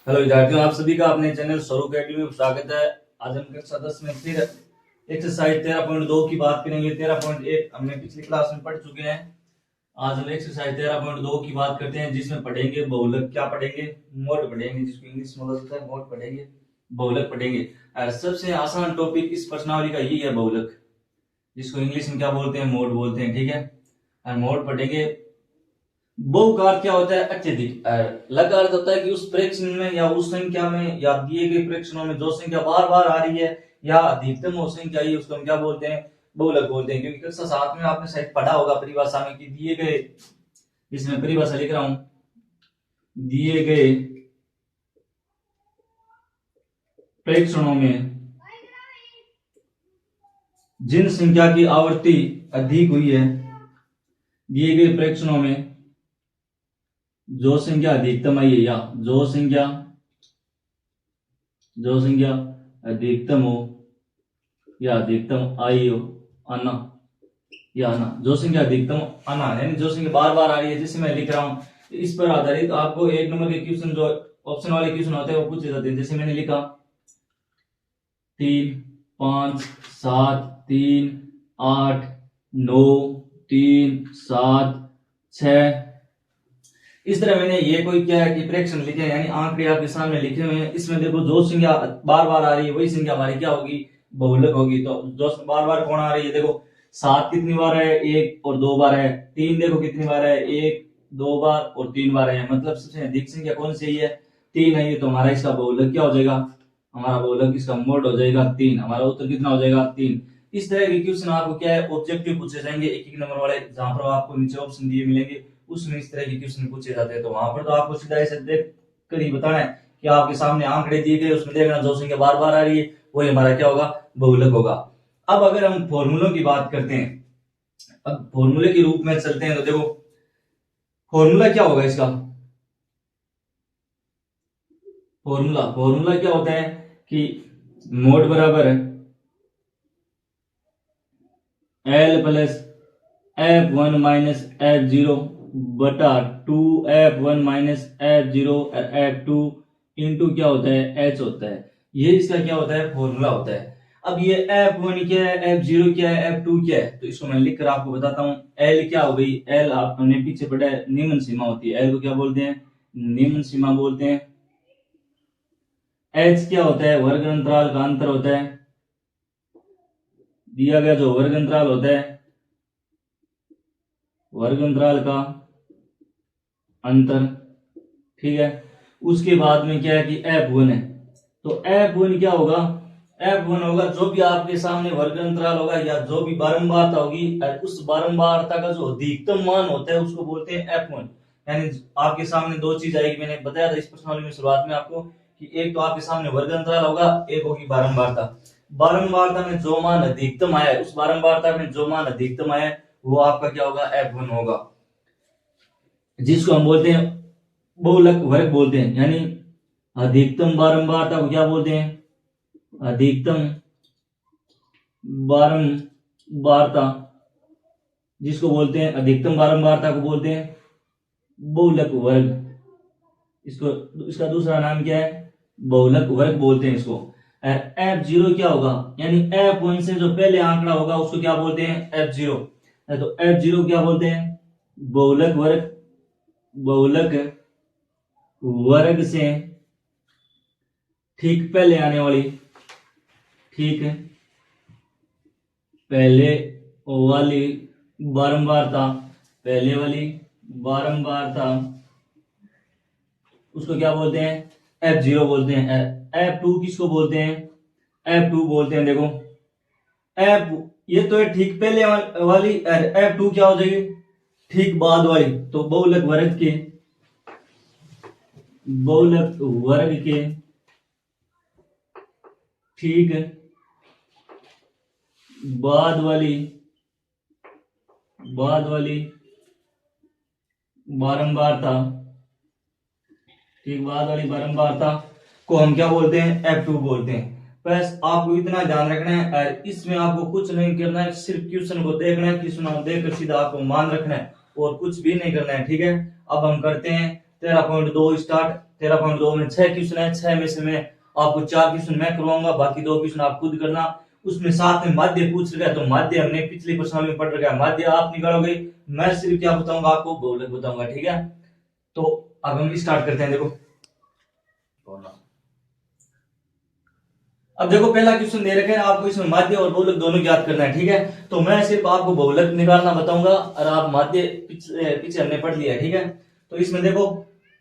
Hello विद्यार्थियों, आप सभी का अपने चैनल स्वरूप एकेडमी में स्वागत है। आज हम कक्षा 10 में फिर एक्सरसाइज 13.2 की बात करेंगे। 13.1 हमने पिछली क्लास में पढ़ चुके हैं। आज हम एक्सरसाइज 13.2 की बात करते हैं, जिसमें पढ़ेंगे बहुलक। क्या पढ़ेंगे? मोड पढ़ेंगे, जिसको इंग्लिश में बोलते हैं मोड पढ़ेंगे, बहुलक पढ़ेंगे। और सबसे आसान टॉपिक इस प्रश्नावली का यही है, बहुलक, जिसको इंग्लिश में क्या बोलते हैं? मोड बोलते हैं। ठीक है, और मोड पढ़ेंगे। बहु का अर्थ क्या होता है? अत्यधिक। लग का अर्थ होता है कि उस प्रेक्षण में या उस संख्या में या दिए गए प्रेक्षणों में जो संख्या बार बार आ रही है या अधिकतम वो संख्या आई, उसको हम क्या बोलते हैं? बहुलक बोलते हैं। क्योंकि कक्षा 7 में आपने शायद पढ़ा होगा परिभाषा में कि दिए गए, इसमें परिभाषा लिख रहा हूं, दिए गए प्रेक्षणों में जिन संख्या की आवृत्ति अधिक हुई है, दिए गए प्रेक्षणों में जो संख्या अधिकतम आई है या जो संख्या अधिकतम हो या अधिकतम आई हो, आना या आना, जो संख्या अधिकतम आना यानी जो संख्या बार बार आ रही है, जिसे मैं लिख रहा हूं, इस पर आधारित आपको एक नंबर के क्वेश्चन, जो ऑप्शन वाले क्वेश्चन होते हैं, वो पूछे जाते हैं। जैसे मैंने लिखा 3, 5, 7, 3, 8, 9, 3, 7, 6। इस तरह मैंने ये कोई क्या है कि प्रेक्षण लिखे हैं, यानी आंकड़े आपके सामने लिखे हुए हैं। इसमें देखो जो संख्या बार बार आ रही है वही संख्या हमारी क्या होगी? बहुलक होगी। तो जो बार बार कौन आ रही है? देखो 7 कितनी बार है? 1 और 2 बार है। 3 देखो कितनी बार है? 1, 2 बार और 3 बार है। मतलब सबसे अधिक संख्या कौन सी है? 3 है। तो हमारा इसका बहुलक क्या हो जाएगा? हमारा बहुलक, इसका मोड हो जाएगा 3। हमारा उत्तर कितना हो जाएगा? 3। इस तरह के क्वेश्चन आपको क्या है, ऑब्जेक्टिव पूछे जाएंगे, एक नंबर वाले, जहां पर आपको नीचे ऑप्शन दिए मिलेंगे, उसमें इस तरह के क्वेश्चन पूछे जाते हैं। तो वहां पर तो आपको सीधा ऐसे देख कर ही बताना है कि आपके सामने आंकड़े दिए गए, उसमें देखना जो संख्या बार बार आ रही है वही हमारा क्या होगा? बहुलक होगा। अब अगर हम फॉर्मूलों की बात करते हैं, अब फॉर्मूले के रूप में चलते हैं, तो देखो फॉर्मूला क्या होगा इसका? फॉर्मूला क्या होता है कि मोड बराबर है L plus F1 minus F0 बटा 2F1 माइनस F0 और F2 इंटू क्या होता है? H होता है। ये इसका क्या होता है? फॉर्मूला होता है। अब ये F1 क्या है, F0 क्या है, F2 क्या है, तो इसको मैं लिख कर आपको बताता हूँ। L क्या हो गई? L आपने पीछे पढ़ा है, निम्न सीमा होती है। L को क्या बोलते हैं? निम्न सीमा बोलते हैं। H क्या होता है? वर्ग अंतराल का अंतर होता है। दिया गया जो वर्ग अंतराल होता है, वर्ग अंतराल का अंतर, ठीक है। उसके बाद में क्या है कि F1 है। तो F1 क्या होगा? F1 होगा जो भी आपके सामने वर्ग अंतराल होगा या जो भी बारंबारता होगी, उस बारंबारता का जो अधिकतम मान होता है उसको बोलते हैं F1। यानी आपके सामने दो चीज आएगी, मैंने बताया था इस प्रश्नावली में शुरुआत में आपको कि एक तो आपके सामने वर्ग अंतराल होगा, एक होगी बारंबारता। बारंबारता में जो मान अधिकतम आया, उस बारंबारता में जो मान अधिकतम आया वो आपका क्या होगा? F1 होगा, जिसको हम बोलते हैं बहुलक वर्ग बोलते हैं। यानी अधिकतम बारंबारता को क्या बोलते हैं? अधिकतम बारंबारता, जिसको बोलते हैं अधिकतम बारंबारता को बोलते हैं बहुलक वर्ग। इसको, इसका दूसरा नाम क्या है? बहुलक वर्ग बोलते हैं इसको। F0 क्या होगा? यानी F1 से जो पहले आंकड़ा होगा उसको क्या बोलते हैं? F0। तो F0 क्या बोलते हैं? बहुलक वर्ग। बहुलक वर्ग से ठीक पहले आने वाली, ठीक है, पहले वाली बारंबारता, पहले वाली बारंबारता, उसको क्या बोलते हैं? F0 बोलते हैं। F2 किसको बोलते हैं? F2 बोलते हैं। देखो F, ये तो है ठीक पहले वाली, F2 क्या हो जाएगी? ठीक बाद वाली। तो बहुलक वर्ग के, बहुलक वर्ग के ठीक बाद वाली बारंबारता, ठीक बाद वाली बारंबारता को हम क्या बोलते हैं? F2 बोलते हैं। बस आपको इतना ध्यान रखना है, इसमें आपको कुछ नहीं करना है, सिर्फ क्वेश्चन को देखना है, क्वेश्चन को देखकर सीधा आपको मान रखना है और कुछ भी नहीं करना है, ठीक है। अब हम करते हैं 13.2 स्टार्ट। 13.2 में 6 क्वेश्चन है, 6 में से मैं आपको 4 क्वेश्चन मैं करवाऊंगा, बाकी 2 क्वेश्चन आप खुद करना। उसमें साथ में माध्य पूछ रखा है, तो माध्य हमने पिछली प्रश्न में पढ़ रखा है, माध्य आप निकालोगे, मैं सिर्फ क्या बताऊंगा आपको, बहुलक बताऊंगा, ठीक है। तो अब हम स्टार्ट करते हैं। देखो अब देखो पहला क्वेश्चन दे रखे हैं आपको, इसमें माध्य और बहुलक दोनों ज्ञात करना है, ठीक है। तो मैं सिर्फ आपको बहुलक निकालना बताऊंगा और आप माध्य पीछे हमने पढ़ लिया है, ठीक है। तो इसमें देखो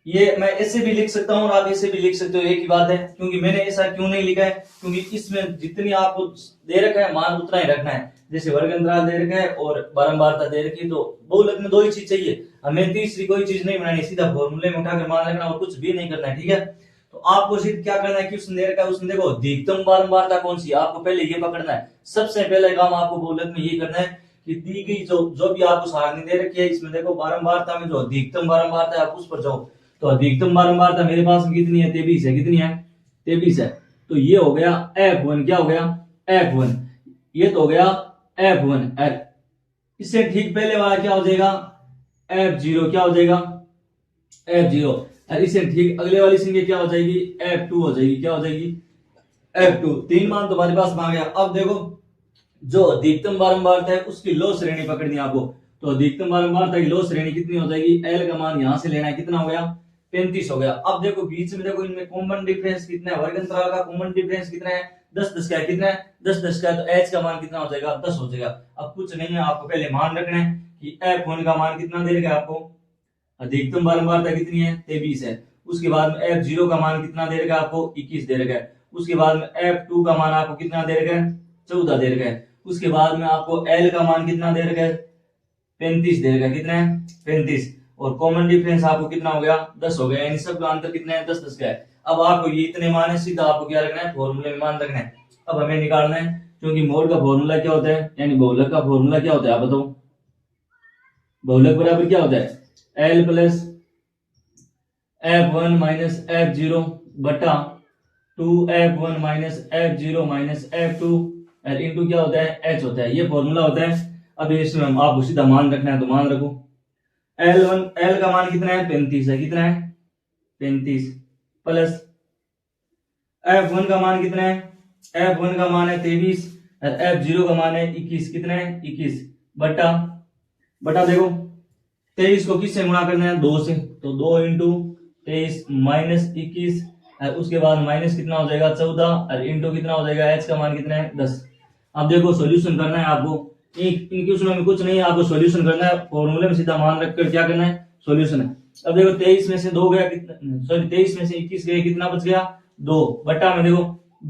ये मैं ऐसे भी लिख सकता हूँ और आप ऐसे भी लिख सकते हो, एक ही बात है। क्योंकि मैंने ऐसा क्यों नहीं लिखा है, क्योंकि इसमें जितनी आपको दे रखा है मान उतना ही रखना है। जैसे वर्ग अंतराल दे रखा है और बारंबारता दे रखी है, तो बहुलक में 2 ही चीज चाहिए, हमें तीसरी कोई चीज नहीं बनानी, सीधा फॉर्मूले में उठाकर मान रखना और कुछ भी नहीं करना है, ठीक है। तो आपको सिर्फ क्या करना है, क्वेश्चन दे रखा है उसमें देखो अधिकतम बारंबारता कौन सी है, आपको पहले ये पकड़ना है। सबसे पहले काम आपको बहुलक में ये करना है कि दी गई जो भी आपको सारणी दे रखी है, इसमें देखो बारंबारता में जो अधिकतम बारंबारता है आप उस पर जाओ। तो अधिकतम बारंबारता मेरे पास में कितनी है, 23 है। कितनी है, 23 है। तो ये हो गया F1, क्या हो गया F1, ये तो हो गया F1। इससे ठीक पहले वाला क्या हो जाएगा, F0, क्या हो जाएगा F0। और इससे ठीक अगले वाली संख्या क्या हो जाएगी, F2 हो जाएगी। क्या हो जाएगी, F2। 3 मान तुम्हारे पास में आ गया। अब देखो जो अधिकतम बारंबारता है उसकी लो श्रेणी पकड़नी है आपको। तो अधिकतम बारंबारता की लो श्रेणी कितनी हो जाएगी, L का मान यहां से लेना है, कितना हो गया 35 हो गया। अब देखो बीच में देखो इनमें कॉमन डिफरेंस कितना है, वर्ग अंतराल का कॉमन डिफरेंस कितना है, 10 का है। कितना है, 10 का है। तो H का मान कितना हो जाएगा, 10 हो जाएगा। अब कुछ नहीं है, आपको पहले मान रखना है कि F1 का मान कितना दे रखा है आपको, अधिकतम बारंबारता कितनी है, 23 है। उसके बाद में F0 का मान कितना दे रखा है आपको, 21 दे रखा है। उसके बाद में F2 का मान आपको कितना दे रखा है, 14 दे रखा है। उसके बाद में आपको L का मान कितना दे रखा है, 35 दे रखा है। कितना है, 35। और कॉमन डिफरेंस आपको कितना हो गया, 10 हो गया। यानी सबका अंतर कितना है, 10 का है। अब आपको ये इतने मान है, सीधा आपको क्या रखना है, फॉर्मूले में मान रखना है। अब हमें निकालना है, क्योंकि मोड का फॉर्मूला क्या होता है, यानी बहुलक का फॉर्मूला क्या होता है, आप बताओ। बहुलक बराबर क्या होता है, L plus F1 minus F0 बटा 2F1 minus F0 minus F2 into क्या होता है, H होता है। ये फॉर्मूला होता है। अब इसमें हम आपको सीधा मान रखना है, तो मान रखो L का मान कितना है, 35 है। कितना है, 35 प्लस F1 का मान कितना है, F1 का मान है 23 और F0 का मान है 21। कितना है, 21 बटा देखो 23 को किससे गुणा करना है, 2 से। तो 2 इंटू 23 माइनस 21 और उसके बाद माइनस कितना हो जाएगा, 14 और इंटू कितना हो जाएगा, H का मान कितना है, 10। अब देखो सॉल्यूशन करना है आपको, इन क्वेश्चनों में कुछ नहीं है, आपको सॉल्यूशन करना है। फॉर्मूले में सीधा मान रखकर क्या करना है, सॉल्यूशन है। अब देखो 23 में से 2 गया, कितना, सॉरी 23 में से 21 गया, कितना बच गया, 2 बटा में देखो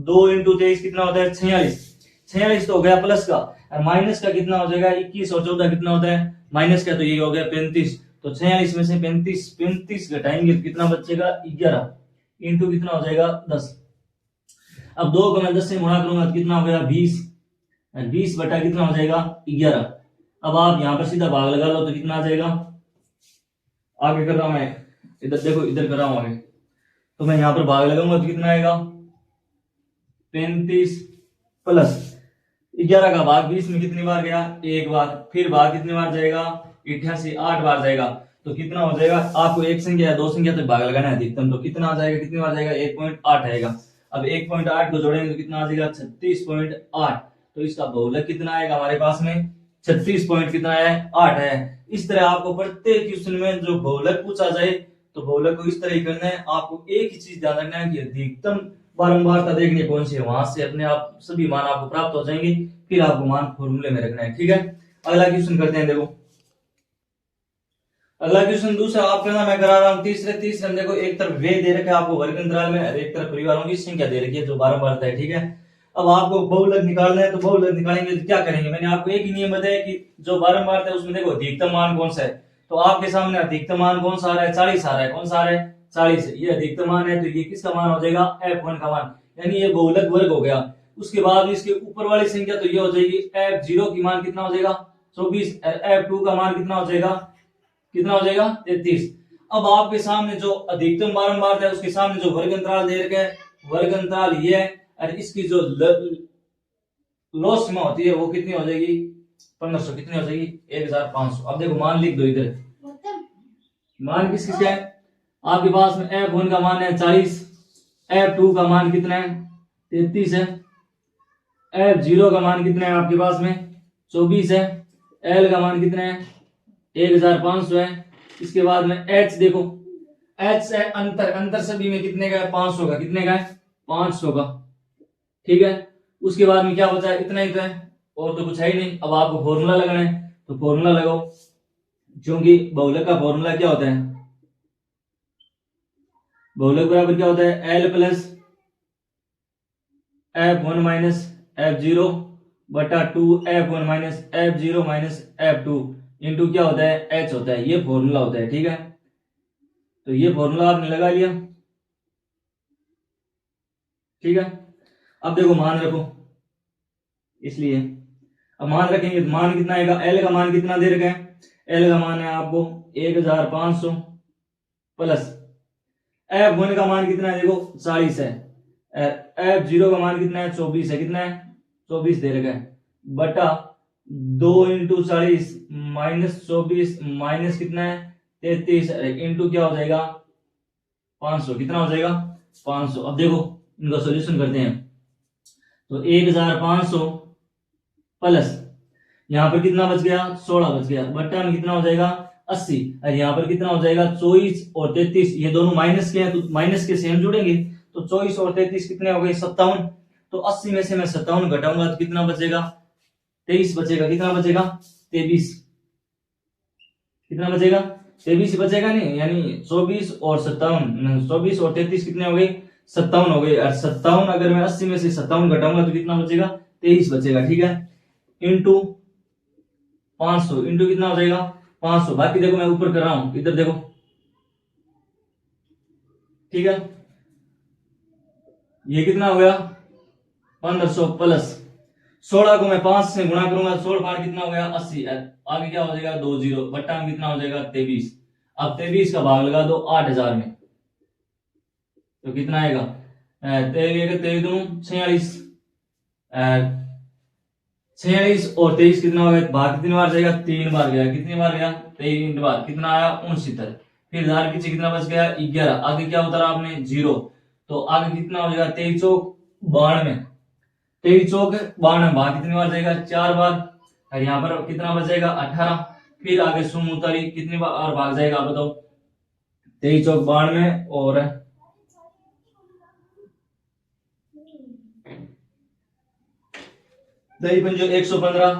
2 इंटू 23 कितना होता है, 46 तो हो गया प्लस का, और माइनस का कितना हो जाएगा, 21 और 14 कितना होता है माइनस का, तो ये हो गया 35। तो 46 में से 35 घटाएंगे तो कितना बचेगा, 11 इंटू कितना हो जाएगा, 10। अब 2 को मैं 10 से गुणा करूंगा तो कितना हो गया, 20 और 20 बटा कितना हो जाएगा, 11। अब आप यहां पर सीधा भाग लगा लो तो कितना आ जाएगा, आगे कर रहा हूं मैं, इधर देखो, इधर कर रहा हूं आगे। तो मैं यहां पर भाग लगाऊंगा तो कितना आएगा, 35 प्लस 11 का भाग 20 में कितनी बार गया, एक बार। फिर भाग कितनी बार जाएगा, 88 8 बार जाएगा। तो कितना हो जाएगा, आपको एक संख्या या 2 संख्या तक भाग लगाना है अधिकतम। तो कितना आ जाएगा, कितनी बार जाएगा, 1.8 आएगा। अब 1.8 को जोड़ेंगे तो कितना आ जाएगा, 36.8। तो इसका बहुलक कितना आएगा हमारे पास में, 36 पॉइंट कितना है, 8 है। इस तरह आपको प्रत्येक क्वेश्चन में जो बहुलक पूछा जाए तो बहुलक को इस तरह ही करना है। आपको एक ही चीज ध्यान रखना है कि अधिकतम बारंबारता देखनी कौन सी है, वहां से अपने आप सभी मान आपको प्राप्त हो जाएंगे। फिर आपको मान फॉर्मूले में रखना है, ठीक है। अगला क्वेश्चन करते हैं। देखो अगला क्वेश्चन दूसरा आप करना, मैं करा रहा हूं तीसरे देखो, एक तरफ वे दे रखा है आपको वर्ग अंतराल में, और एक तरफ परिवारों की संख्या दे रखी है जो बारंबारता है, ठीक है। अब आपको बहुलक निकालना है, तो बहुलक निकालेंगे तो क्या करेंगे, मैंने आपको एक ही नियम बताया कि जो बारंबारता है उसमें देखो अधिकतम मान कौन सा है। तो आपके सामने अधिकतम मान कौन सा आ रहा है, 40 आ रहा है। कौन सा आ रहा है, 40। ये अधिकतम मान है, तो ये किसका मान हो जाएगा, F1 का मान, यानी ये बहुलक वर्ग हो गया। उसके बाद इसके ऊपर वाली संख्या तो ये हो जाएगी F0 की मान कितना हो जाएगा, 24। F2 का मान कितना हो जाएगा, 33। अब आपके सामने जो अधिकतम बारंबारता है उसके सामने जो वर्ग अंतराल दे रखा है, वर्ग अंतराल ये है, और इसकी जो लो सीमा होती है वो कितनी हो जाएगी, 1500। कितनी हो जाएगी, 1500। अब देखो मान लिख दो इधर, मान किस किसका है, आपके पास में F1 का मान है 40, F2 का मान कितना है 33 है, F0 का मान कितना है आपके पास में 24 है, L का मान कितना है 1500 है। इसके बाद में H देखो, H से अंतर सभी में कितने का है 500 का, कितने का है 500 का, ठीक है। उसके बाद में क्या बचा है, इतना ही तो है, और तो कुछ है ही नहीं। अब आपको फॉर्मूला लगाना है तो फॉर्मूला लगाओ, क्योंकि बहुलक का फॉर्मूला क्या होता है, बहुलक बराबर क्या होता है L plus F1 minus F0 बटा 2 F1 minus F0 minus F2 into क्या होता है H होता है। ये फॉर्मूला होता है, ठीक है। तो ये फॉर्मूला आपने लगा लिया, ठीक है। अब देखो मान रखो, इसलिए अब मान रखेंगे तो मान कितना आएगा, L का मान कितना दे रखा है, L का मान है आपको 1500 प्लस F1 का मान कितना है देखो 40 है, F0 का मान कितना है 24 है, कितना है 24 दे रखा है, बटा 2 इंटू 40 माइनस 24 माइनस कितना है 33 इंटू क्या हो जाएगा 500, कितना हो जाएगा 500। अब देखो इनका सॉल्यूशन करते हैं, तो 1500 प्लस यहाँ पर कितना बच गया 16 बच गया, बट्टा में कितना हो जाएगा 80, और यहाँ पर कितना हो जाएगा 24 और 33, ये दोनों माइनस के हैं तो माइनस के सेम जुड़ेंगे, तो 24 और 33 कितने हो गए 57, तो 80 में से मैं 57 घटाऊंगा तो कितना बचेगा 23 बचेगा, कितना बचेगा 23, कितना बचेगा 23 बचेगा नहीं, यानी 24 और 57, 24 और 33 कितने हो गए 57 हो गए, और 57 अगर मैं 80 में से 57 घटाऊंगा तो कितना बचेगा 23 बचेगा, ठीक है। इंटू 500 इंटू कितना हो जाएगा 500, बाकी देखो मैं ऊपर कर रहा हूं, इधर देखो, ठीक है। ये कितना हो गया 1500 प्लस 16 को मैं 5 से गुणा करूंगा, 16 5 कितना हो गया 80, आगे क्या हो जाएगा 2 जीरो, बट्टा में कितना हो जाएगा 23। अब 23 का भाग लगा दो 8000 में, तो कितना आएगा 23 दूं 46, 46 और 23 कितना हो गया, भाग कितनी बार जाएगा 3 बार गया, कितनी बार गया 3 बार, कितना आया 69, फिर धार पीछे कितना बच गया 11, आगे क्या उतारा आपने 0, तो आगे कितना हो जाएगा 23 चौक 92, 23 चौक 92, भाग कितनी बार जाएगा 4 बार, और यहाँ पर कितना बचेगा 18, फिर आगे शून्य उतारी कितनी बार भाग जाएगा आप बताओ, 23 चौक 92 और 23 पंजो 115,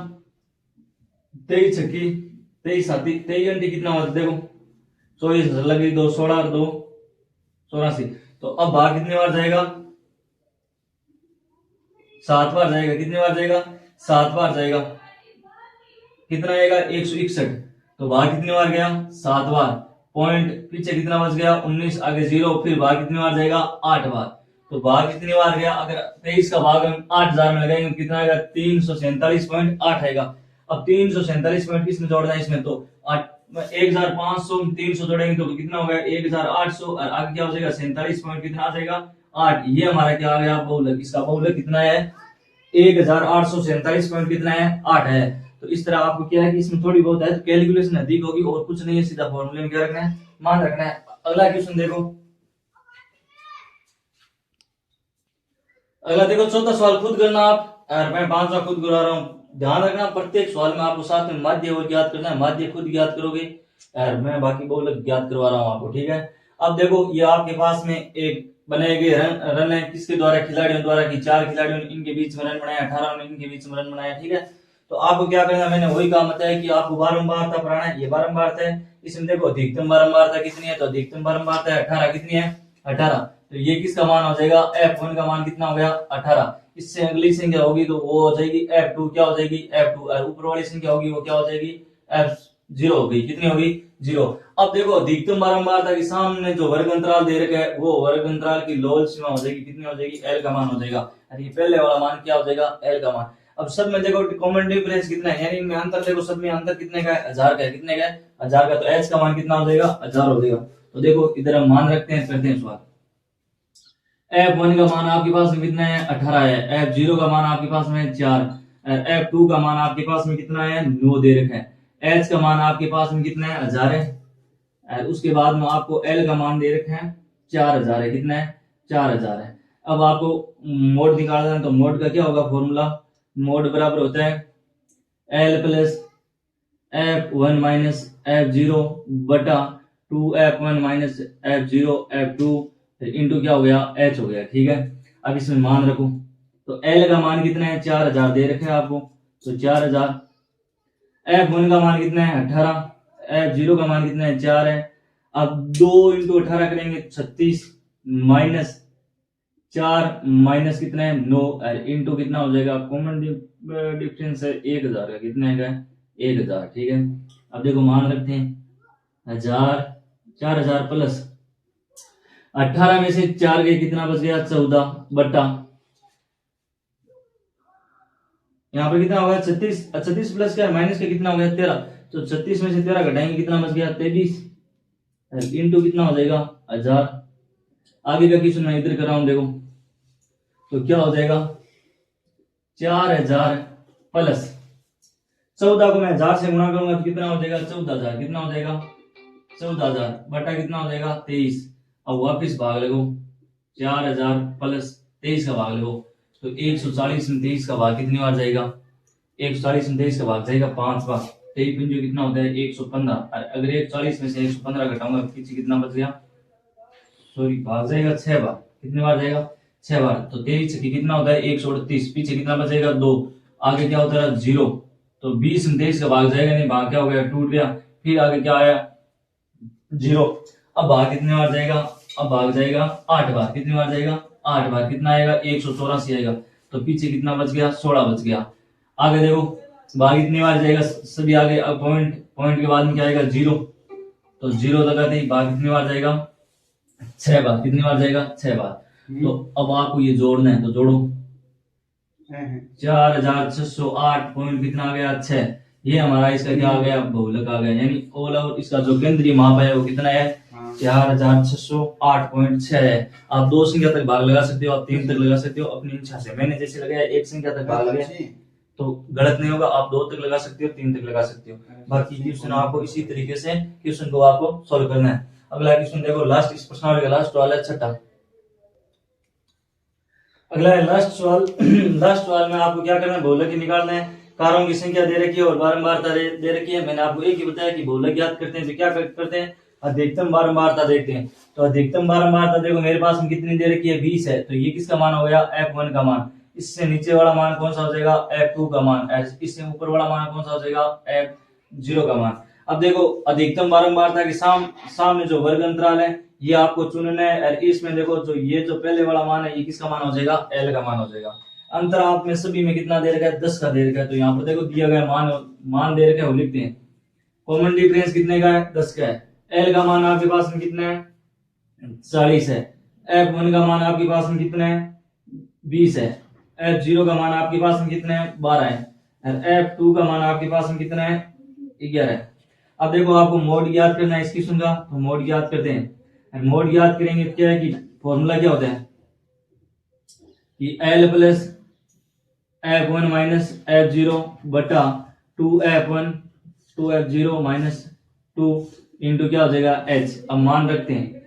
23 छक्की 23 साथी 23 घंटे कितना होता है देखो 24 लगी 2 16 2 84, तो अब भाग कितनी बार जाएगा 7 बार जाएगा, कितनी बार जाएगा 7 बार जाएगा, कितना आएगा 161, तो भाग कितनी बार गया 7 बार, पॉइंट पीछे कितना बच गया 19, आगे 0, फिर भाग कितनी बार जाएगा 8 बार, तो भाग कितनी बार गया, अगर 23 का भाग हम 8000 में लगाएंगे कितना आएगा 347.8 आएगा। अब 347 किसमें जोड़ना है इसमें, तो 1500 300 जोड़ेंगे तो कितना हो गया 1800, और आगे क्या हो जाएगा 47 पॉइंट कितना आ जाएगा 8, ये हमारा क्या आ गया बहुलक, इसका बहुलक कितना है 1847 पॉइंट कितना है 8 है। तो इस तरह आपको क्या है कि इसमें थोड़ी बहुत है तो कैलकुलेशन अधिक होगी और कुछ नहीं है, सीधा फॉर्मूले में क्या रखना है मान रखना है। अगला क्वेश्चन देखो, अगला देखो चौथा सवाल खुद करना आप, और मैं 5वां खुद करवा रहा हूँ। ध्यान रखना प्रत्येक सवाल में आपको साथ में माध्य और ज्ञात करना है, माध्य खुद ज्ञात करोगे और मैं बाकी बहुलक ज्ञात करवा रहा हूँ आपको, ठीक है। अब देखो ये आपके पास में एक बनाए गए रन है, किसके द्वारा खिलाड़ियों द्वारा की 4 खिलाड़ियों ने इनके बीच में रन बनाया, 18 ने इनके बीच में रन बनाया, ठीक है। तो आपको क्या करना है, मैंने वही काम बताया कि आपको बारंबारता पढ़ाना है, ये बारंबारता है, इसमें देखो अधिकतम बारंबारता कितनी है, तो अधिकतम बारंबारता है 18, कितनी है 18, तो ये किसका मान हो जाएगा F1 का मान कितना हो गया 18, इससे अगली संख्या होगी तो वो हो जाएगी F2, क्या हो जाएगी F2, और ऊपर वाली संख्या होगी वो क्या हो जाएगी F0 हो गई, कितनी होगी 0। अब देखो अधिकतम बारंबारता के सामने जो वर्ग अंतराल दे रखा है वो वर्ग अंतराल की लोल सीमा हो जाएगी, कितनी हो जाएगी L का मान हो जाएगा, और ये पहले वाला मान क्या हो जाएगा L का मान। अब सब में देखो कॉमन डिफरेंस कितना है, यानी इनमें अंतर देखो, सब में अंतर कितने का है 1000 का है, कितने का है 1000 का, तो H का मान कितना हो जाएगा 1000 हो जाएगा। तो देखो इधर हम मान रखते हैं, करते हैं सवाल। F1 का मान आपके पास में कितना है 18 है, F0 का मान आपके पास में 4, F2 का मान आपके पास में कितना है 9 दे रखा है, H का मान आपके पास में कितना है 1000 है, और उसके बाद में आपको एल का मान दे रखे हैं 4000 है। कितना है? 4000 है। अब आपको मोड निकालना है, तो मोड का क्या होगा फॉर्मूला? मोड बराबर होता है L plus F1 minus F0 बटा 2F1 minus F0 F2 into क्या हो गया? H हो गया। ठीक है, अब इसमें मान रखो। तो L का मान कितना है? 4000 दे रखे हैं आपको, तो 4000। F1 का मान कितना है? 18। F0 का मान कितना है? 4 है। अब 2 इंटू 18 करेंगे 36 माइनस 4 माइनस कितना है? 9 इंटू कितना हो जाएगा? कॉमन डिफरेंस है 1000 का। कितना है? 1000। ठीक है, अब देखो मान रखते हैं 4000 प्लस 18 में से 4 गए, कितना बच गया? 14 बटा यहाँ पर कितना होगा? 36। 36 प्लस क्या है? माइनस का कितना हो गया? 13। तो 36 में से 13 घटाएंगे, कितना बच गया? 23 इंटू कितना हो जाएगा? 1000। आगे का क्वेश्चन मैं इधर कर रहा हूं, देखो तो क्या हो जाएगा? 4000 प्लस 14 को मैं 1000 से गुणा करूंगा तो कितना हो जाएगा? 14000। कितना हो जाएगा? 14000 बटा कितना हो जाएगा? 23। अब वापिस भाग लगो, 4000 प्लस 23 का भाग लगो, तो 140 में 23 का भाग कितनी बार जाएगा? 140 में 23 का भाग जाएगा 5 बार। 23 पंजो कितना होता है? 115। अगर 140 में से 115 घटाऊंगा पीछे कितना बच गया? सॉरी, भाग जाएगा 6 बार। कितनी बार जाएगा? 6 बार। तो 23 की कितना होता है? 138। पीछे कितना बचेगा? 2। आगे क्या होता है? 0। तो 20 में 23 का भाग जाएगा नहीं, भाग क्या हो गया? टूट गया। फिर आगे क्या आया? 0। अब भाग कितने बार जाएगा? अब भाग जाएगा 8 बार। कितनी बार जाएगा? 8 बार। कितना आएगा? 184 आएगा। तो पीछे कितना बच गया? 16 बच गया। आगे देखो भाग कितनी बार जाएगा? सभी आगे। अब पॉइंट के बाद में क्या आएगा? 0। तो 0 लगाते ही भाग कितनी बार जाएगा? 6 बार। कितनी बार जाएगा? 6 बार। तो अब आपको ये जोड़ना है, तो जोड़ो। 4608 पॉइंट कितना आ गया? 6। ये हमारा इसका क्या आ गया? बहुलक आ गया। यानी ऑल ओवर इसका जो केंद्रीय माप है वो कितना है? 4608.6 है। आप 2 संख्या तक भाग लगा सकते हो, आप 3 तक लगा सकते हो अपनी इच्छा से। मैंने जैसे लगाया 1 संख्या तक भाग लगाया तो गलत नहीं होगा। आप 2 तक लगा सकते हो, 3 तक लगा सकते हो। बाकी क्वेश्चन आपको इसी तरीके से क्वेश्चन को आपको सॉल्व करना है। अगला क्वेश्चन देखो, लास्ट इस प्रश्नावली का लास्ट वाला है, छठा। अगला है लास्ट सवाल। लास्ट सवाल में आपको क्या करना है? बहुलक निकालना है। कारों की संख्या दे रखी है और बारंबारता दे रखी है। मैंने आपको एक ही बताया कि बहुलक ज्ञात करते हैं तो क्या करते हैं? अधिकतम बारंबारता देखते हैं। तो अधिकतम बारंबारता देखो मेरे पास में कितनी दे रखी है? 20 है। तो ये किसका मान हो गया? F1 का मान। इससे नीचे वाला मान कौन सा हो जाएगा? F2 का मान। इससे ऊपर वाला मान कौन सा हो जाएगा? F0 का मान। अब देखो अधिकतम बारंबारता के सामने जो वर्ग अंतराल है ये आपको चुनना है। और इसमें देखो जो ये जो पहले वाला मान है ये किसका मान हो जाएगा? L का मान हो जाएगा। अंतर आप में सभी में कितना दे रखा है? 10 का दे रखा है। तो यहाँ पर देखो दिया गया मान दे रखा है वो लिखते हैं। कॉमन डिफरेंस कितने का है? 10 का है। L का मान आपके पास में कितना है? 40 है। F1 का मान आपके पास में कितना है? 20 है। F0 का मान आपके पास में कितना है? 12 है। और F2 का मान आपके पास में कितना है? 11 है। अब देखो आपको मोड याद करना है इस क्वेश्चन का, तो मोड याद करते हैं। और मोड याद करेंगे क्या है कि फॉर्मूला क्या होता है कि L plus F1 minus F0 बटा 2F0 माइनस 2 इंटू क्या हो जाएगा? H। अब मान रखते हैं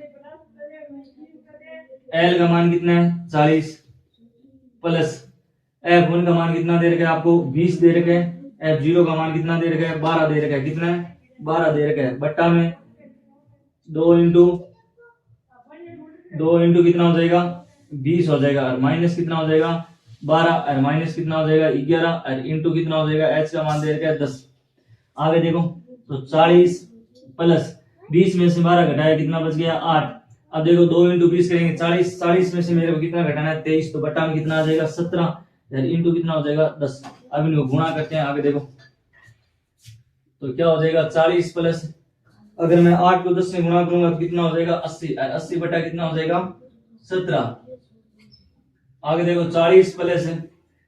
L का मान कितना है? 40 प्लस F1 का मान कितना दे रखा है आपको? 20 दे रखा है। F0 का मान कितना दे रखा है? 12 दे रखा है। कितना है? 12 दे रखा है। बट्टा में 2 इंटू कितना हो जाएगा? 20 हो जाएगा। और माइनस कितना हो जाएगा? 12 और माइनस कितना हो जाएगा? 11 और इंटू कितना हो जाएगा? H का मान दे रखा है 10। आगे देखो तो 40 प्लस 20 में से 12 घटाया कितना बच गया? 8। अब देखो 2 इंटू 20 करेंगे 40 में से मेरे को कितना घटाना है? 23। तो बट्टा में कितना आ जाएगा? 17 और इंटू कितना हो जाएगा? 10। अब इनको गुणा करते हैं। आगे देखो तो क्या हो जाएगा? 40 प्लस अगर मैं 8 को 10 से गुणा करूंगा तो कितना हो जाएगा? 80 और 80 बटा कितना हो जाएगा? 17। आगे देखो 40 प्लस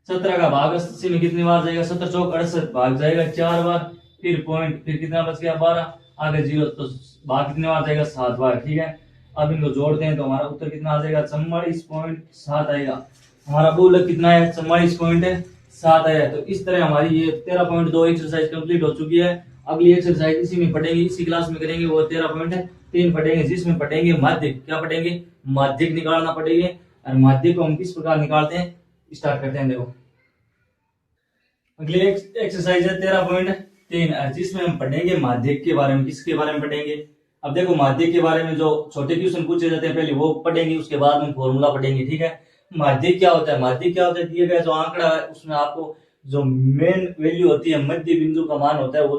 17 का भाग 80 में कितनी बार जाएगा? 17 चौक 68 भाग जाएगा 4 बार। फिर पॉइंट, फिर कितना बच गया? 12। आगे 0 तो भाग कितने बार जाएगा? 7 बार। ठीक है, अब इनको जोड़ते हैं तो हमारा उत्तर कितना आ जाएगा? 44.7 आएगा। हमारा बहुलक कितना है? 44.7 आया। तो इस तरह हमारी ये 13.2 एक्सरसाइज कंप्लीट हो चुकी है। अगली एक्सरसाइज इसी में पढ़ेंगे, इसी क्लास में करेंगे। वो 13.3 पढ़ेंगे, जिसमें पढ़ेंगे माध्यक। क्या पढ़ेंगे? माध्यक निकालना पड़ेगा। और माध्यक को हम किस प्रकार निकालते हैं, स्टार्ट करते हैं। देखो अगली एक्सरसाइज है 13.3, जिसमें हम पढ़ेंगे माध्यक के बारे में। किसके बारे में पढ़ेंगे? अब देखो माध्यक के बारे में जो छोटे क्वेश्चन पूछे जाते हैं पहले वो पढ़ेंगे, उसके बाद हम फॉर्मूला पढ़ेंगे। ठीक है, माध्यक क्या होता है? माध्यक क्या होता है? दिया गया जो आंकड़ा है उसमें आपको जो मेन वैल्यू होती है, मध्य बिंदु का मान होता है, वो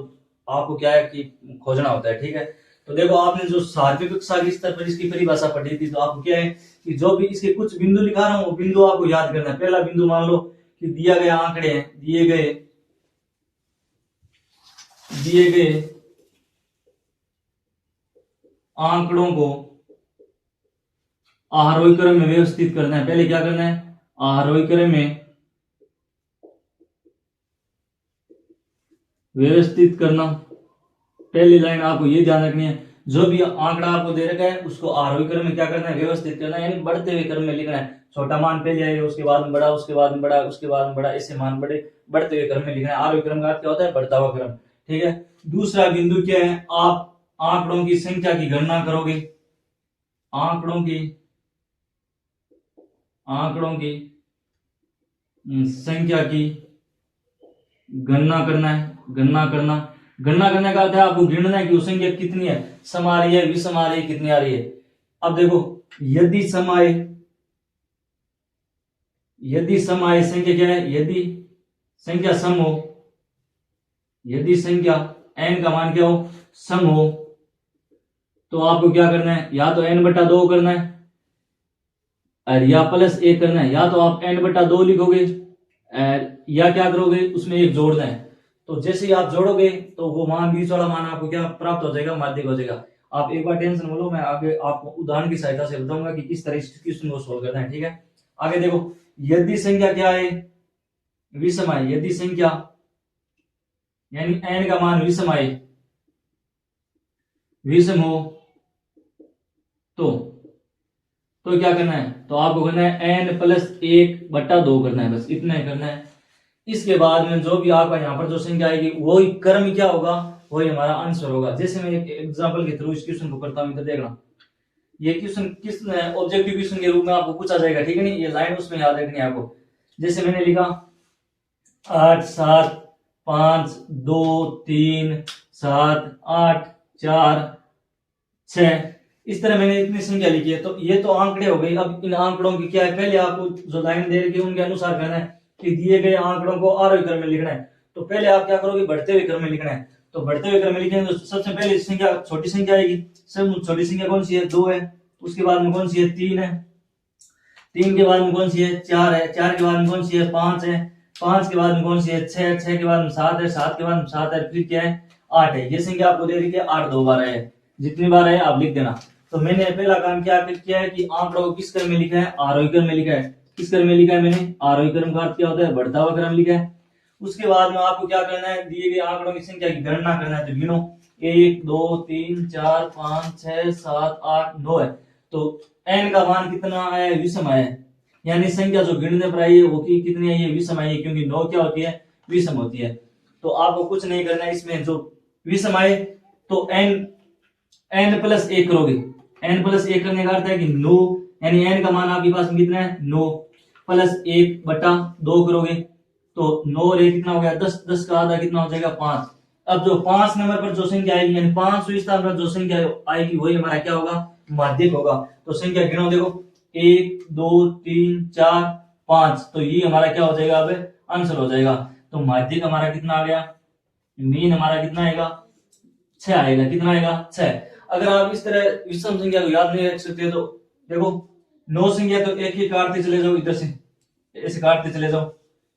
आपको क्या है कि खोजना होता है। ठीक है, तो देखो आपने जो सातवीं कक्षा के स्तर पर इसकी परिभाषा पढ़ी थी, तो आपको क्या है कि जो भी इसके कुछ बिंदु लिखा रहा हूं वो बिंदु आपको याद करना है। पहला बिंदु मान लो कि दिया गया आंकड़े हैं, दिए गए आंकड़ों को आरोही क्रम में व्यवस्थित करना है। पहले क्या करना है? आरोही क्रम में व्यवस्थित करना। पहली लाइन आपको ये ध्यान रखनी है, जो भी आंकड़ा आपको दे रखा है उसको आरोही क्रम में क्या करना है? व्यवस्थित करना है, यानी बढ़ते हुए क्रम में लिखना है। छोटा मान पहले आएगा, उसके बाद में बड़ा, उसके बाद में बड़ा, उसके बाद में बड़ा, ऐसे मान बढ़ते हुए क्रम में लिखना है। आरोही क्रम का अर्थ क्या होता है? बढ़ता हुआ क्रम। ठीक है, दूसरा बिंदु क्या है? आप आंकड़ों की संख्या की गणना करोगे। आंकड़ों की संख्या की गणना करना है। गणना करने का अर्थ है आपको गिनना है कि वो संख्या कितनी है, सम आ रही है, विषम आ रही है, कितनी आ रही है। अब देखो यदि सम आए संख्या क्या है? यदि संख्या सम हो, यदि संख्या n का मान क्या हो? सम हो, तो आपको क्या करना है? या तो n/2 करना है और या +1 करना है। या तो आप n/2 लिखोगे या क्या करोगे, उसमें एक जोड़ना है। तो जैसे ही आप जोड़ोगे तो वो मान, बीच वाला मान आपको क्या प्राप्त हो जाएगा? माध्यक हो जाएगा। आप एक बार टेंशन बोलो, मैं आगे आपको उदाहरण की सहायता से बताऊंगा कि किस तरह इस क्वेश्चन को सोल्व करना है। ठीक है, आगे देखो, यदि संख्या क्या है? विषम आए। यदि संख्या यानी n का मान विषम आए, विषम हो, तो क्या करना है? तो आपको करना है n+1/2 करना है, बस इतना ही करना है। इसके बाद में जो भी आपका यहाँ पर जो संख्या आएगी वही क्रम क्या होगा? वही हमारा आंसर होगा। जैसे मैं एक एग्जांपल के थ्रू इस क्वेश्चन को करता हूं, इधर देखना। ये क्वेश्चन किस ऑब्जेक्टिव क्वेश्चन के रूप में आपको पूछा जाएगा। ठीक है, नहीं ये लाइन उसमें याद रखनी है आपको। जैसे मैंने लिखा 8 7 5 2 3 7 8 4 6, इस तरह मैंने इतनी संख्या लिखी है। तो ये तो आंकड़े हो गए। अब इन आंकड़ों की क्या है? पहले आपको जो लाइन दे रखी है उनके अनुसार करना है कि दिए गए आंकड़ों को आरोही क्रम में लिखना है। तो पहले आप क्या करोगे? बढ़ते हुए क्रम में लिखना है। तो बढ़ते हुए क्रम में लिखेंगे तो सबसे पहले संख्या छोटी संख्या आएगी। सब छोटी संख्या कौन सी है? 2 है। उसके बाद में कौन सी है? 3 है। 3 के बाद में कौन सी है? 4 है। 4 के बाद में कौन सी है? 5 है। 5 के बाद में कौन सी है? 6 है। 6 के बाद में 7 है। 7 के बाद में 7 है। फिर क्या है? 8 है। ये संख्या आपको दे रही है 8 2 बार है। जितनी बार है आप लिख देना। तो मैंने पहला काम क्या है कि आंकड़ों को किस क्रम में लिखा है? आरोही क्रम में लिखा है। किस क्रम में लिखा है मैंने? आरोही क्रम का अर्थ क्या होता है? बढ़ता हुआ क्रम लिखा है। उसके बाद में आपको क्या करना है? दिए गए आंकड़ों की संख्या की गणना करना है। तो गिनो, 1 2 3 4 5 6 7 8 9 है। तो n का मान कितना है? विषम है, यानी संख्या जो गिनने पर आई है वो कितनी है? ये विषम है, क्योंकि 9 क्या होती है? विषम होती है। तो आपको कुछ नहीं करना है इसमें, जो विषम आए तो n+1 करोगे। n+1 करने का अर्थ है कि 9, यानी n का मान आपके पास में कितना है? 9 +1/2 करोगे तो 9 और 1 कितना हो गया? 10। 10 का आधा कितना हो जाएगा? 5। अब जो 5 नंबर पर जो संख्या आएगी, यानी 5वें स्थान पर जो संख्या आएगी वही हमारा क्या होगा? माध्यक होगा। तो संख्या गिनो, देखो 1 2 3 4 5, तो ये हमारा क्या हो जाएगा? अब आंसर हो जाएगा। तो माध्यक हमारा कितना आ गया? मीन हमारा कितना आएगा? 6 आएगा। कितना आएगा? 6। अगर आप इस तरह विषम संख्या को याद नहीं रख सकते तो देखो 9 संख्या तो एक ही काटते चले जाओ, इधर से ऐसे काटते चले जाओ,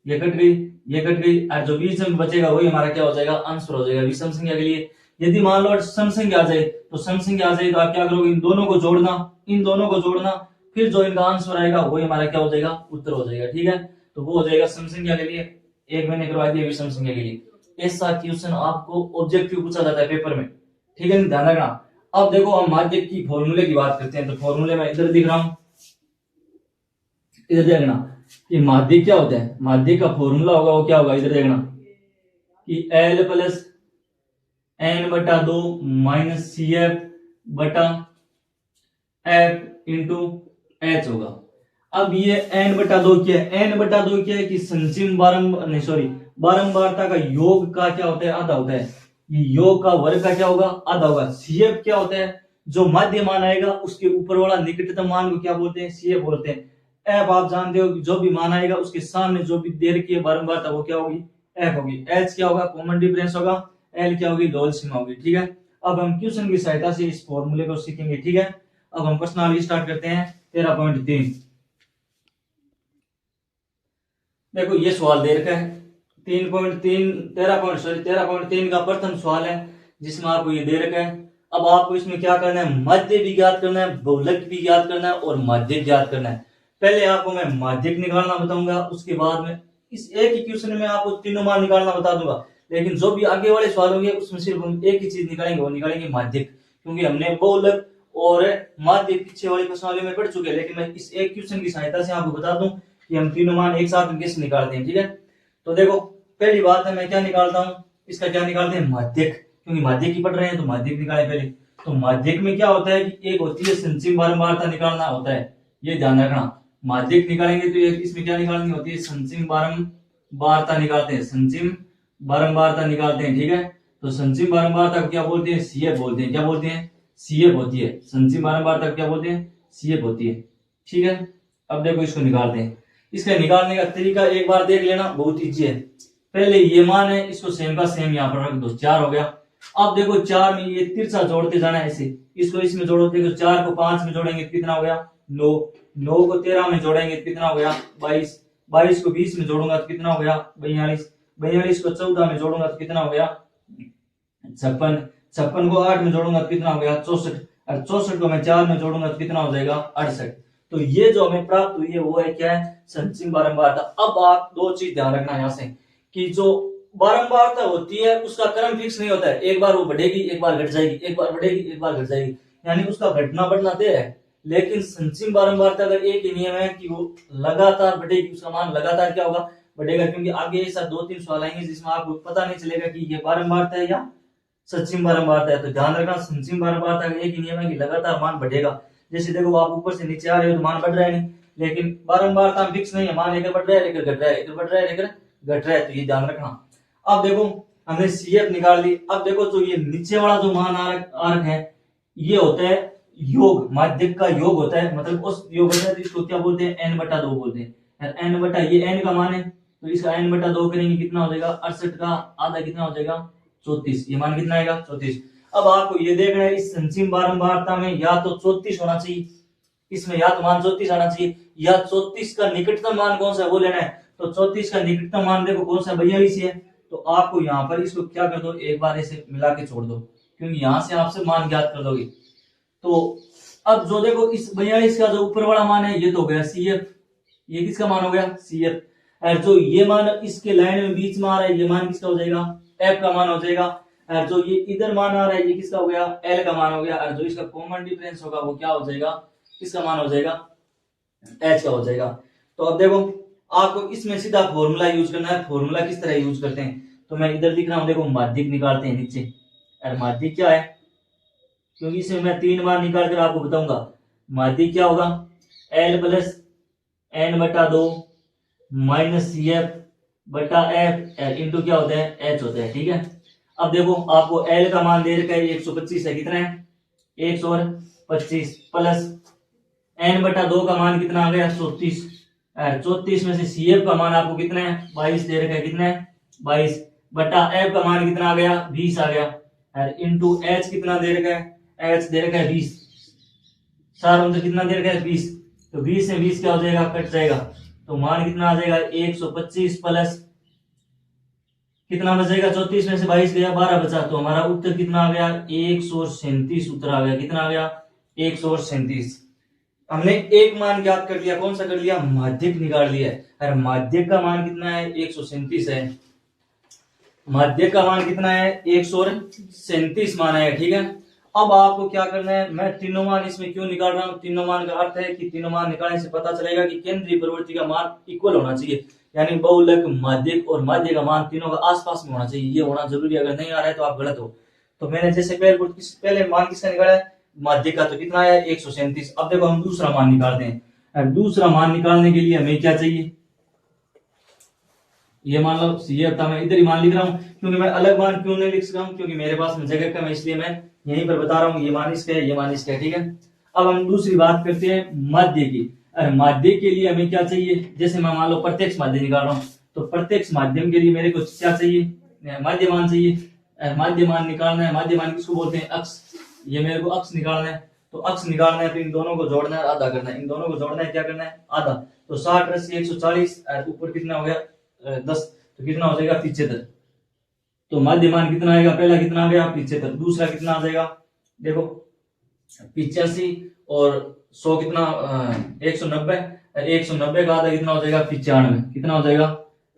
ये कट गई, ये कट गई, और जो बीच में बचेगा वही हमारा क्या हो जाएगा? आंसर हो जाएगा विषम संख्या के लिए। यदि मान लो सम संख्या आ जाए तो सम संख्या आ जाए तो आप क्या करोगे? इन दोनों को जोड़ना, फिर जो इनका आंसर आएगा वही हमारा क्या हो जाएगा? उत्तर हो जाएगा। ठीक है, तो वो हो जाएगा सम संख्या के लिए, एक मैंने करवा दिया विषम संख्या के लिए। ऐसा क्वेश्चन आपको ऑब्जेक्टिव पूछा जाता है पेपर में। ठीक है, ध्यान रखना। अब देखो हम माध्यक की फॉर्मूले की बात करते हैं। तो फॉर्मूले में इधर दिख रहा हूं, इधर देखना कि माध्यक क्या होता है। माध्यक का फॉर्मूला होगा वो क्या होगा? इधर देखना कि L+ एन बटा 2 माइनस सी एफ बटा एफ इंटू एच होगा। अब ये एन बटा 2 क्या है? एन बटा 2 क्या है कि संचिम बारंबारता का योग का क्या होता है? आधा होता है। ये योग का वर्ग का क्या होगा? आधा होगा। सीएफ क्या होता है? जो माध्य मान आएगा उसके ऊपर वाला निकटतम मान को क्या बोलते हैं? सीएफ बोलते हैं। एफ आप जानते हो कि जो भी मान आएगा उसके सामने जो भी देर की बारंबारता वो क्या होगी? एफ होगी। एच क्या होगा? कॉमन डिफरेंस होगा। एल क्या होगी? लोअर सीमा होगी। ठीक है, अब हम क्वेश्चन की सहायता से इस फॉर्मूले को सीखेंगे। ठीक है, अब हम प्रश्नावली स्टार्ट करते हैं। 13.3 देखो ये सवाल दे रखा है 13.3 का प्रथम सवाल है जिसमें आपको ये दे रखा है। अब आपको इसमें क्या करना है? माध्य भी ज्ञात करना है, बहुलक भी ज्ञात करना है और माध्यक ज्ञात करना है। पहले आपको मैं माध्यक निकालना बताऊंगा, उसके बाद में इस एक ही क्वेश्चन में आपको तीनों मान निकालना बता दूंगा। लेकिन जो भी आगे वाले सवाल होंगे उसमें सिर्फ हम एक ही चीज निकालेंगे, वो निकालेंगे माध्यक, क्योंकि हमने बहुलक और माध्यक पीछे वाली प्रश्नावली में पढ़ चुके हैं। लेकिन मैं इस एक क्वेश्चन की सहायता से आपको बता दूं कि हम तीनों मान एक साथ कैसे निकालते हैं। ठीक है, तो देखो पहली बात है मैं क्या निकालता हूं, इसका क्या निकालते हैं? माध्यक, क्योंकि माध्यक ही पढ़ रहे हैं तो माध्यक निकाले पहले। तो माध्यक में क्या होता है कि एक होती है संचिम बारंबारता निकालना होता है, ये ध्यान रखना। माध्यक निकालेंगे तो इसमें क्या निकालनी होती है? संचिम बारंबारता निकालते हैं, संचिम बारंबारता निकालते हैं। ठीक है, तो संचिम बारंबारता को क्या बोलते हैं? सीएफ बोलते हैं। क्या बोलते हैं? सीएफ होती है। संचिम बारंबारता को क्या बोलते हैं? सीएफ होती है। ठीक है, अब देखो इसको निकालते हैं। इसका निकालने का तरीका एक बार देख लेना, बहुत इजी है। पहले ये मान है, इसको सेम का सेम यहाँ पर रख दो, 4 हो गया। अब देखो 4 में ये तिरछा जोड़ते जाना है ऐसे, इसको इसमें जोड़ो। देखो 4 को 5 में जोड़ेंगे कितना हो गया? 9। 9 को 13 में जोड़ेंगे कितना हो गया? 22। 22 को 20 में जोड़ूंगा तो कितना हो गया? 42। 42 को 14 में जोड़ूंगा तो कितना हो गया? 56। 56 को 8 में जोड़ूंगा तो कितना हो गया? 64। और 64 को मैं 4 में जोड़ूंगा तो कितना हो जाएगा? 68। तो ये जो हमें प्राप्त हुई है वो है क्या है? संचिम बारंबारता। अब आप दो चीज ध्यान रखना यहाँ से कि जो बारंबारता होती है उसका क्रम फिक्स नहीं होता है। एक बार वो बढ़ेगी, एक बार घट जाएगी, एक बार बढ़ेगी, एक बार घट जाएगी, यानी उसका घटना बढ़ना तय है। लेकिन संचिम बारंबारता का एक ही नियम है कि वो लगातार बढ़ेगी, उसका मान लगातार क्या होगा? बढ़ेगा। क्योंकि आगे ऐसा 2-3 सवाल आएंगे जिसमें आपको पता नहीं चलेगा कि ये बारंबारता है या संचिम बारंबारता है। तो ध्यान रखना संचिम बारंबारता का एक ही नियम है कि लगातार मान बढ़ेगा। जैसे देखो आप ऊपर से नीचे आ रहे हो तो मान बढ़ रहा है नहीं, लेकिन बारंबारता फिक्स नहीं है, मान एक बढ़ रहा है लेकर घट रहा है, एक बढ़ रहा है लेकर घट रहा है। तो ये ध्यान रखना। अब देखो हमने सीएफ निकाल ली। अब देखो जो ये नीचे वाला जो मान आरक है ये होता है योग, माध्यक का योग होता है, मतलब उस योग होता है तो इसको क्या बोलते हैं? एन बटा 2 बोलते हैं। एन बटा ये एन का मान है तो इसका एन बटा 2 करेंगे कितना हो जाएगा? 68 का आधा कितना हो जाएगा? 34। ये मान कितना आएगा? 34। अब आपको ये देखना है इस संचिम बारंबारता में या तो 34 होना चाहिए, इसमें या तो मान 34 आना चाहिए, या 34 का निकटतम मान कौन सा है वो लेना है। तो 34 का निकटतम मान देखो कौन सा? 42 है। तो आपको यहाँ पर इसको क्या कर दो? एक बार ऐसे मिला के छोड़ दो, क्योंकि यहां से आपसे मान ज्ञात कर दोगे। तो अब जो देखो इस 42 का जो ऊपर वाला मान है ये तो हो गया सीएफ, ये किसका मान हो गया? सीएफ। और जो ये मान इसके लाइन में बीच में आ रहा है ये मान किसका हो जाएगा? एफ का मान हो जाएगा। और जो ये इधर मान आ रहा है ये किसका हो गया? एल का मान हो गया। और जो इसका कॉमन डिफरेंस होगा वो क्या हो जाएगा? किसका मान हो जाएगा? एच का हो जाएगा। तो अब देखो आपको इसमें सीधा फॉर्मूला यूज करना है। फॉर्मूला किस तरह यूज करते हैं तो मैं इधर लिख रहा हूं, देखो माध्यक निकालते हैं नीचे। और माध्यक क्या है? क्योंकि इसमें मैं 3 मान निकाल कर आपको बताऊंगा। माध्यक क्या होगा? एल प्लस एन बटा 2 माइनस सी एफ बटा एफ इंटू क्या होता है? एच होता है। ठीक है, अब देखो आपको एल का मान दे रखा है 125 है, कितना है? 125 प्लस एन बटा 2 का मान कितना आ गया? 34। 34 में से सीएफ का मान आपको कितना है? 22 दे रखा है, कितना है? 22 बटा एफ का मान कितना आ गया? 20 आ गया। और इंटू एच कितना दे रखा है? एच दे रखा है 20। सार मतलब कितना दे रखा है? 20। तो 20 से 20 क्या हो जाएगा? कट जाएगा। तो मान कितना आ जाएगा? 125 प्लस कितना बचेगा? 34 में से 22 गया, 12 बचा। तो हमारा उत्तर कितना आ गया? 137 उत्तर आ गया। कितना आ गया? 137। हमने एक मान ज्ञात कर लिया, कौन सा कर लिया? माध्यक निकाल लिया। और माध्यक का मान कितना है? 137 है। माध्यक का मान कितना है? 137 मान है। ठीक है, अब आपको क्या करना है? मैं तीनों मान इसमें क्यों निकाल रहा हूं? तीनों मान का अर्थ है कि तीनों मान निकालने से पता चलेगा कि केंद्रीय प्रवृत्ति का मान इक्वल होना चाहिए, यानी बहुलक, माध्यक और माध्य का मान तीनों का आसपास में होना चाहिए। ये होना जरूरी है, अगर नहीं आ रहा है तो आप गलत हो। तो मैंने जैसे पहले मान किसका निकाला है, माध्य का, तो कितना आया 137। अब देखो हम दूसरा मान निकालते हैं। और दूसरा मान निकालने के लिए हमें क्या चाहिए, ये मान लो, ये था, मैं इधर ही मान लिख रहा हूँ, क्योंकि मैं अलग मान क्यों नहीं लिख रहा हूँ, क्योंकि मेरे पास में जगह कम है, इसलिए मैं यहीं पर बता रहा हूँ ये मान इसका है, ये मान इसका है, ठीक है। अब हम दूसरी बात करते हैं माध्य की। और माध्य के लिए हमें क्या चाहिए, जैसे मैं मान लो प्रत्यक्ष माध्य निकाल रहा हूँ, तो प्रत्यक्ष माध्यम के लिए मेरे को क्या चाहिए, माध्य मान चाहिए। माध्य मान निकालना है, माध्य मान किसको बोलते हैं, अक्ष। ये मेरे को अक्ष निकालना है, तो अक्ष निकालना है तो इन दोनों को जोड़ना है, आधा करना है, इन दोनों को जोड़ना है, क्या करना है, आधा। तो 60 + 140, ऊपर कितना हो गया 10, तो कितना हो जाएगा 75। तो माध्यमान कितना आएगा, पहला कितना आ गया 75, दूसरा कितना आ जाएगा, देखो 85 और 100 कितना 190, 190 का आधा कितना हो जाएगा 95, कितना हो जाएगा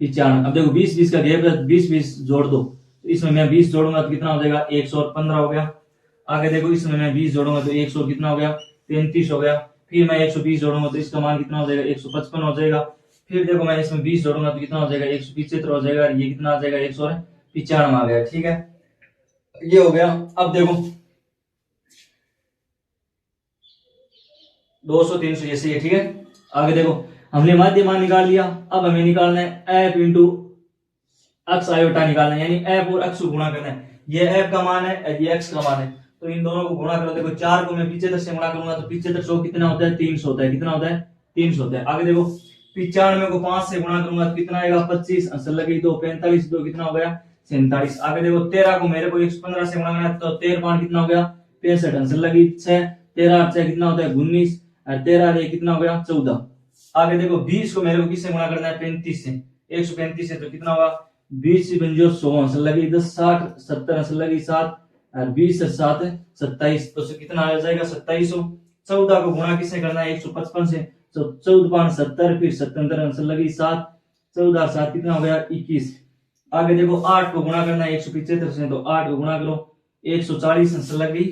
95। अब देखो 20-20 का गैप है, 20-20 जोड़ दो, तो इसमें मैं 20 जोड़ूंगा तो कितना हो जाएगा 115 हो गया। आगे देखो इसमें मैं 20 जोड़ूंगा तो 100 कितना हो गया 35 हो गया। फिर मैं 120 जोड़ूंगा तो इसका मान कितना हो जाएगा 155 हो जाएगा। फिर देखो मैं इसमें 20 जोड़ूंगा तो कितना हो जाएगा 175 हो जाएगा, ये कितना आ जाएगा 195 आ गया, ठीक है, ये हो गया। अब देखो 200 300 जैसे ये, ठीक है। आगे देखो हमने माध्य मान निकाल लिया, अब हमें निकालना है एफ इंटू अक्स आयोटा निकालना है, यानी एफ और अक्स को गुणा करना है। ये एफ का मान है, ये एक्स का मान है, तो इन दोनों को गुणा करो। देखो 4 को मैं 75 से गुणा करूंगा तो 75 100 कितना होता है 300 होता है, कितना होता है 300 होता है। आगे देखो 95 को 5 से गुणा करूंगा तो कितना आएगा 25, असल लगी 2, 45 2 कितना हो गया 47। आगे देखो 13 को मेरे को 115 से गुणा करना है, तो 13 5 कितना हो गया 65, असल लगी 6, 13 8 कितना होता है 19, और 13 कितना हो गया 14। आगे देखो 20 को मेरे को किससे गुणा करना है 35 से, 135 से, तो कितना होगा 20 से 100 असल लगी 10, 60 70 असल लगी 7, और 20 से 7 27, तो कितना आ जाएगा 2700। 14 को गुणा किससे करना है 155 से, तो 14 5 70, फिर 77 आंसर लगी 7, 14 7 कितना हो गया 21। आगे देखो 8 को गुणा करना है 175 से, तो 8 को गुणा करो 140 आंसर लगी,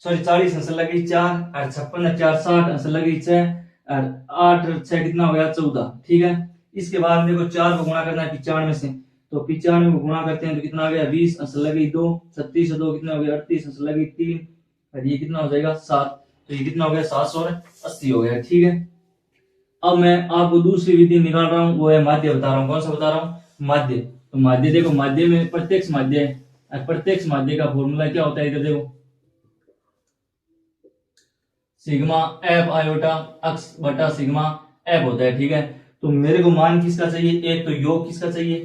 सॉरी 40 आंसर लगी 4, और 56 4 60 आंसर लगी 6, और 8 6 कितना हो गया 14, ठीक है। इसके बाद देखो 4 को गुणा करना है 95 से, तो 95 को गुणा करते हैं तो कितना आ गया 20, आंसर लगी 2, 36 से 2 कितना हो गया 38, आंसर लगी 3, और ये कितना हो जाएगा 7, तो ये कितना हो गया 780 हो गया, ठीक है। अब मैं आपको दूसरी विधि निकाल रहा हूँ, वो है माध्य बता रहा हूँ। कौन सा बता रहा हूँ, माध्य। तो माध्य देखो, माध्य में प्रत्यक्ष माध्य है, प्रत्यक्ष माध्य का फॉर्मूला क्या होता है, इधर देखो सिग्मा एफ आयोटा अक्स बटा सिग्मा एफ होता है, ठीक है। तो मेरे को मान किसका चाहिए, एक तो योग किसका चाहिए,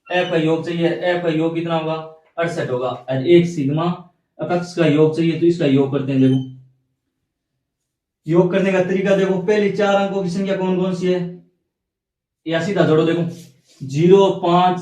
एफ का योग चाहिए, एफ का योग कितना होगा 68 होगा, और एक सिग्मा अक्स का योग चाहिए, तो इसका योग करते हैं। देखो योग करने का तरीका देखो, पहले 4 अंकों की संख्या कौन कौन सी है, या सीधा जोड़ो, देखो 0 5